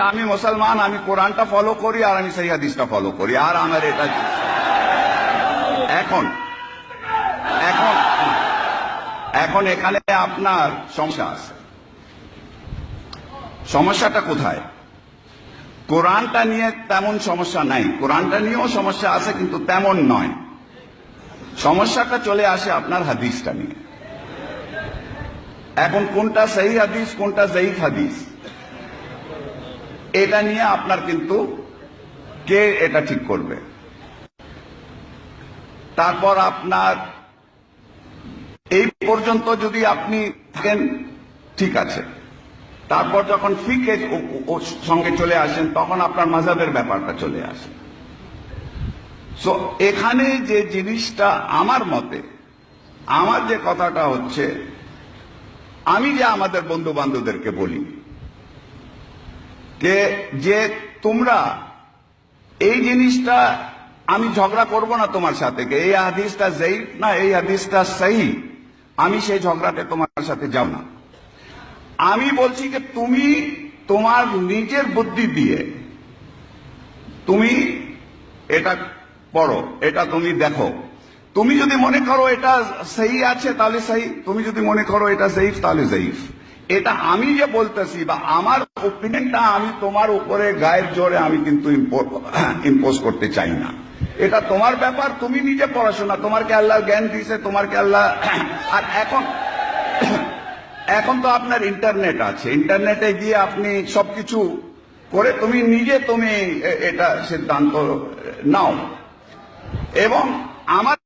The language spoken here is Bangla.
আমি মুসলমান, আমি কোরআনটা ফলো করি আর আমি সেই হাদিসটা ফলো করি, আর আমার এটা এখন এখন এখন এখানে আপনার সমস্যা আছে। সমস্যাটা কোথায়? কোরআনটা নিয়ে তেমন সমস্যা নাই, কোরআনটা নিয়েও সমস্যা আছে কিন্তু তেমন নয়। সমস্যাটা চলে আসে আপনার হাদিসটা নিয়ে। এখন কোনটা সহি হাদিস কোনটা জয়ীফ হাদিস এটা নিয়ে আপনার কিন্তু কে এটা ঠিক করবে? তারপর আপনার এই পর্যন্ত যদি আপনি থাকেন ঠিক আছে, তারপর যখন ফিকের সঙ্গে চলে আসেন তখন আপনার মাযহাবের ব্যাপারটা চলে আসে। সো এখানে যে জিনিসটা আমার মতে, আমার যে কথাটা হচ্ছে, আমি যে আমাদের বন্ধু বান্ধবদেরকে বলি যে তোমরা এই জিনিসটা, আমি ঝগড়া করব না তোমার সাথে এই হাদিসটা জয়ীফ না এই হাদিসটা সহি, আমি সেই ঝগড়াতে তোমার সাথে যাব না। আমি বলছি যে তুমি তোমার নিজের বুদ্ধি দিয়ে তুমি এটা পড়ো, এটা তুমি দেখো। তুমি যদি মনে করো এটা সহি আছে তাহলে সহি, তুমি যদি মনে করো এটা জয়ীফ তাহলে জয়ীফ। এটা আমি যে বলতেছি বা আমার ওপিনিয়নটা আমি তোমার উপরে গায়ের জোরে আমি কিন্তু ইম্পোজ করতে চাই না। এটা তোমার ব্যাপার, তুমি নিজে পড়াশোনা, তোমাকে আল্লাহ জ্ঞান দিয়েছে, তোমাকে আল্লাহ। আর এখন তো আপনার ইন্টারনেট আছে, ইন্টারনেটে গিয়ে আপনি সবকিছু করে তুমি নিজে তুমি এটা সিদ্ধান্ত নাও। এবং আমার